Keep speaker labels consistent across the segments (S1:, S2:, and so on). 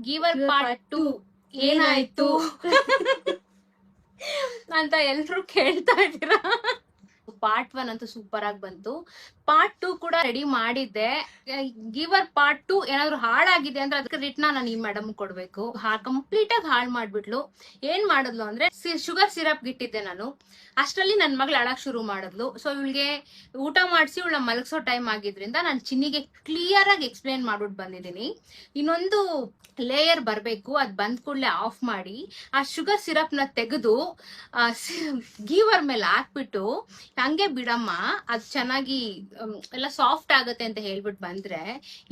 S1: Giver part 2 ಏನಾಯ್ತು ಅಂತ ಎಲ್ರು ಕೇಳ್ತಾ ಇದ್ದೀರಾ. ಪಾರ್ಟ್ 1 ಅಂತೂ ಸೂಪರ್ ಆಗಿ ಬಂತು. ಪಾರ್ಟ್ 2 ಕೂಡ ರೆಡಿ ಮಾಡಿದ್ದೆ. ಗಿವರ್ ಪಾರ್ಟ್ 2 ಏನಾದ್ರು ಹಾಳಾಗಿದೆ ಅಂದ್ರೆ ಅದಕ್ಕೆ ರಿಟ್ನ ನಾನು ಈ ಮೇಡಮ್ ಕೊಡ್ಬೇಕು. ಕಂಪ್ಲೀಟ್ ಆಗಿ ಹಾಳು ಮಾಡ್ಬಿಟ್ಲು. ಏನ್ ಮಾಡಿದ್ಲು ಅಂದ್ರೆ ಶುಗರ್ ಸಿರಪ್ ಇಟ್ಟಿದ್ದೆ ನಾನು, ಅಷ್ಟರಲ್ಲಿ ನನ್ ಮಗಳು ಅಳಕ್ ಶುರು ಮಾಡಿದ್ಲು. ಸೊ ಇವಳಿಗೆ ಊಟ ಮಾಡಿಸಿ ಇವಳ ಮಲಗಿಸೋ ಟೈಮ್ ಆಗಿದ್ರಿಂದ ನಾನು ಚಿನ್ನಿಗೆ ಕ್ಲಿಯರ್ ಆಗಿ ಎಕ್ಸ್ಪ್ಲೇನ್ ಮಾಡ್ಬಿಟ್ಟು ಬಂದಿದ್ದೀನಿ. ಇನ್ನೊಂದು ಲೇಯರ್ ಬರ್ಬೇಕು, ಅದ್ ಬಂದ್ ಕೂಡಲೇ ಆಫ್ ಮಾಡಿ ಆ ಶುಗರ್ ಸಿರಪ್ ನ ತೆಗೆದು ಗೀವರ್ ಮೇಲೆ ಹಾಕ್ಬಿಟ್ಟು ಹಂಗೆ ಬಿಡಮ್ಮ, ಅದ್ ಚೆನ್ನಾಗಿ ಎಲ್ಲ ಸಾಫ್ಟ್ ಆಗತ್ತೆ ಅಂತ ಹೇಳ್ಬಿಟ್ಟು ಬಂದ್ರೆ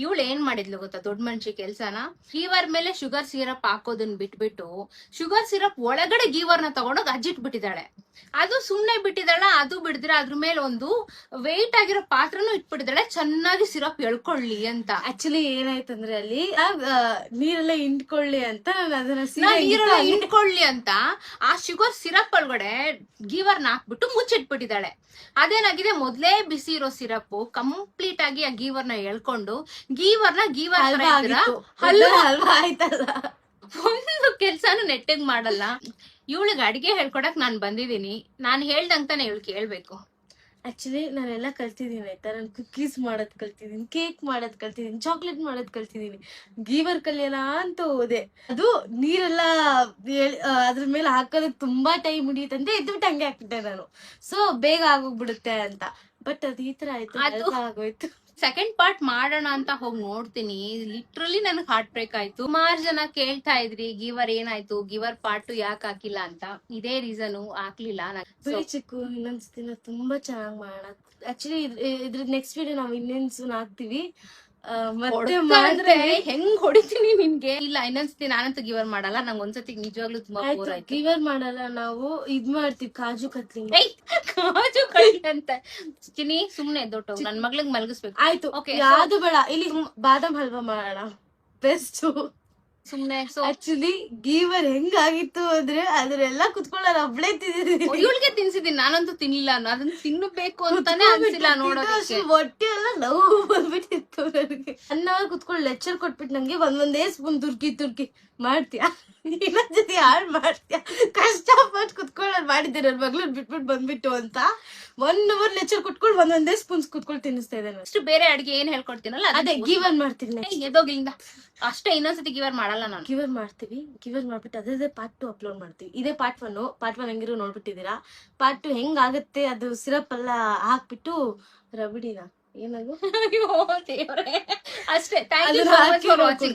S1: ಇವಳು ಏನ್ ಮಾಡಿದ್ಲು ಗೊತ್ತಾ, ದೊಡ್ಡ ಮನುಷ್ಯ ಕೆಲ್ಸನ. ಗೀವರ್ ಮೇಲೆ ಶುಗರ್ ಸಿರಪ್ ಹಾಕೋದನ್ನ ಬಿಟ್ಬಿಟ್ಟು ಶುಗರ್ ಸಿರಪ್ ಒಳಗಡೆ ಗೀವರ್ನ ತಗೊಂಡೋಗಿ ಅಜ್ಜಿಟ್ಬಿಟ್ಟಿದ್ದಾಳೆ. ಅದು ಸುಮ್ನೆ ಬಿಟ್ಟಿದ್ದಾಳ, ಅದು ಬಿಡಿದ್ರೆ ಅದ್ರ ಮೇಲೆ ಒಂದು ವೆಯ್ಟ್ ಆಗಿರೋ ಪಾತ್ರನೂ ಇಟ್ಬಿಟ್ಟಿದ್ದಾಳೆ, ಚೆನ್ನಾಗಿ ಸಿರಪ್ ಎಳ್ಕೊಳ್ಳಿ ಅಂತ.
S2: ಆಕ್ಚುಲಿ ಏನಾಯ್ತಂದ್ರೆ ಅಲ್ಲಿ ನೀರೆಲ್ಲ ಇಂಟ್ಕೊಳ್ಳಿ ಅಂತ
S1: ನೀರೆಲ್ಲ ಇಂಟ್ಕೊಳ್ಳಿ ಅಂತ ಆ ಶುಗರ್ ಸಿರಪ್ ಒಳಗಡೆ ಗೀವರ್ನ ಹಾಕ್ಬಿಟ್ಟು ಮುಚ್ಚಿಟ್ಬಿಟ್ಟಿದ್ದಾಳೆ. ಅದೇನಾಗಿದೆ, ಮೊದ್ಲೇ ಬಿಸಿ ಇರೋ ಸಿರಪ್ ಕಂಪ್ಲೀಟ್ ಆಗಿ ಆ ಗೀವರ್ನ ಎಳ್ಕೊಂಡು ಗೀವರ್
S2: ಹಲ್ವಾ ಆಯ್ತಲ್ಲ,
S1: ಒಂದು ಕೆಲ್ಸಾನು ನೆಟ್ಟಗ್ ಮಾಡಲ್ಲ. ಇವಳಿಗೆ ಅಡಿಗೆ ಹೇಳ್ಕೊಡಕ್ ನಾನ್ ಬಂದಿದೀನಿ, ನಾನ್ ಹೇಳ್ದಂತಾನೆ ಇವಳು ಕೇಳ್ಬೇಕು.
S2: ಆಕ್ಚುಲಿ ನಾನೆಲ್ಲ ಕಲ್ತಿದ್ದೀನಿ ಆಯ್ತಾ. ನಾನು ಕುಕ್ಕೀಸ್ ಮಾಡೋದ್ ಕಲ್ತಿದ್ದೀನಿ, ಕೇಕ್ ಮಾಡೋದ್ ಕಲ್ತಿದ್ದೀನಿ, ಚಾಕ್ಲೇಟ್ ಮಾಡೋದ್ ಕಲ್ತಿದ್ದೀನಿ. ಗೀವರ್ ಕಲಿಯಲ್ಲ ಅಂತ ಹೋದೆ. ಅದು ನೀರೆಲ್ಲ ಅದ್ರ ಮೇಲೆ ಹಾಕೋದಕ್ಕೆ ತುಂಬಾ ಟೈಮ್ ಹಿಡಿಯುತ್ತಂತೆ, ಎದ್ಬಿಟ್ಟು ಹಂಗೆ ಹಾಕ್ಬಿಟ್ಟೆ ನಾನು. ಸೊ ಬೇಗ ಆಗೋಗ್ಬಿಡುತ್ತೆ ಅಂತ. ಬಟ್ ಅದ್ ಈ ತರ ಆಯ್ತು, ಅದು ಆಗೋಯ್ತು.
S1: ಸೆಕೆಂಡ್ ಪಾರ್ಟ್ ಮಾಡೋಣ ಅಂತ ಹೋಗಿ ನೋಡ್ತೀನಿ, ಲಿಟ್ರಲಿ ನನಗೆ ಹಾರ್ಟ್ ಬ್ರೇಕ್ ಆಯ್ತು. ಸುಮಾರು ಜನ ಕೇಳ್ತಾ ಇದ್ರಿ ಗಿವರ್ ಏನಾಯ್ತು, ಗಿವರ್ ಪಾರ್ಟ್ 2 ಯಾಕೆ ಹಾಕಿಲ್ಲ ಅಂತ. ಇದೇ ರೀಸನ್ ಹಾಕ್ಲಿಲ್ಲ.
S2: ಚಿಕ್ಕು ಇನ್ನೊಂದ್ಸತಿನ ತುಂಬಾ ಚೆನ್ನಾಗಿ ಮಾಡೋಣ. ಆಕ್ಚುಲಿ ಇದ್ರ ನೆಕ್ಸ್ಟ್ ವಿಡಿಯೋ ನಾವು ಇನ್ನೊಂದ್ಸೂನ್ ಹಾಕ್ತಿವಿ.
S1: ಮತ್ತೆ ಮಾಡಿದ್ರೆ ಹೆಂಗ್ ಹೊಡಿತೀನಿ ನಿನ್ಗೆ. ಇಲ್ಲ ಇನ್ನೊಂದ್ಸತಿ ನಾನಂತೂ ಗಿವರ್ ಮಾಡಲ್ಲ, ನಂಗೆ ಒಂದ್ಸತಿ ನಿಜವಾಗ್ಲೂ ತುಂಬಾ ಬೋರ್ ಆಯ್ತು.
S2: ಗಿವರ್ ಮಾಡಲ್ಲ, ನಾವು ಇದ್ ಮಾಡ್ತೀವಿ, ಕಾಜು ಕತ್ಲಿ.
S1: ಕಾಜು ಕತ್ಲಿ ಅಂತ ಚಿನ್ನಿ ಸುಮ್ನೆ ದೊಡ್ಡ ನನ್ ಮಗ್ಳಿಗೆ ಮಲಗಿಸ್ಬೇಕು.
S2: ಆಯ್ತು ಯಾವ್ದು ಬೇಡ, ಇಲ್ಲಿ ಬಾದಾಮ್ ಹಲ್ವಾ ಮಾಡೋಣ, ಬೆಸ್ಟ್.
S1: ಸುಮ್ನೆ
S2: ಆಕ್ಚುಲಿ ಗೀವರ್ ಹೆಂಗಾಗಿತ್ತು ಅಂದ್ರೆ ಅದ್ರೆಲ್ಲ ಕುತ್ಕೊಳ್ಳೋದು ಒಬ್ಳೆ ತಿಂದಿದ್ದೀನಿ.
S1: ಇವಳಿಗೆ ತಿನ್ಸಿದೀನಿ, ನಾನಂತೂ ತಿನ್ನಿಲ್ಲ. ಅದನ್ನ ತಿನ್ನಬೇಕು ಅಂತಾನೆ ಅನ್ಸಿಲ್ಲ ನೋಡೋದಕ್ಕೆ.
S2: ಹೊಟ್ಟೆ ಎಲ್ಲ ನೋವು ಬಂದ್ಬಿಟ್ಟಿತ್ತು ನನಗೆ. ಅನ್ನ ಕುತ್ಕೊಂಡು ಲೆಕ್ಚರ್ ಕೊಟ್ಬಿಟ್ಟು ನಂಗೆ ಒಂದೊಂದೇ ಸ್ಪೂನ್ ತುರ್ಕಿ ಮಾಡ್ತೀಯಾ, ಇನ್ನೊಂದ್ ಜೊತೆ ಹಾಳು ಮಾಡ್ತೀಯಾ, ಕಷ್ಟಪಟ್ಟು ಕುತ್ಕೊಳ್ಳೋದು ಮಾಡಿದ್ದೆ ನನ್ ಮಗ್ಳನ್ನ ಬಿಟ್ಬಿಟ್ಟು ಬಂದ್ಬಿಟ್ಟು ಅಂತ 1 hour ಲೆಕ್ಚರ್ ಕೊಟ್ಕೊಂಡು ಒಂದೊಂದೇ ಸ್ಪೂನ್ಸ್ ಕುತ್ಕೊಂಡು ತಿನ್ನಿಸ್ತಾ ಇದ್ದೇನೆ.
S1: ಅಷ್ಟು ಬೇರೆ ಅಡಿಗೆ ಏನ್ ಹೇಳ್ಕೊಡ್ತೀನಲ್ಲ
S2: ಅದೇ ಗೀವರ್ ಮಾಡ್ತೀನಿ.
S1: ಎದೋಗ್ಲಿಂದ ಅಷ್ಟೇ, ಇನ್ನೊಂದ್ಸತಿ ಗಿವರ್ ಮಾಡಲ್ಲ ನಾನು.
S2: ಗಿವರ್ ಮಾಡ್ತೀವಿ, ಗಿವರ್ ಮಾಡ್ಬಿಟ್ಟು ಅದೇ ಪಾರ್ಟ್ 2 ಅಪ್ಲೋಡ್ ಮಾಡ್ತೀವಿ. ಇದೇ ಪಾರ್ಟ್ 1 ಹೆಂಗಿರೋ ನೋಡ್ಬಿಟ್ಟಿದ್ದೀರಾ. ಪಾರ್ಟ್ 2 ಹೆಂಗ್ ಆಗತ್ತೆ, ಅದು ಸಿರಪ್ ಎಲ್ಲ ಹಾಕ್ಬಿಟ್ಟು ರಬಡಿನ ಏನದು
S1: ಅಷ್ಟೇ. Thank you for watching.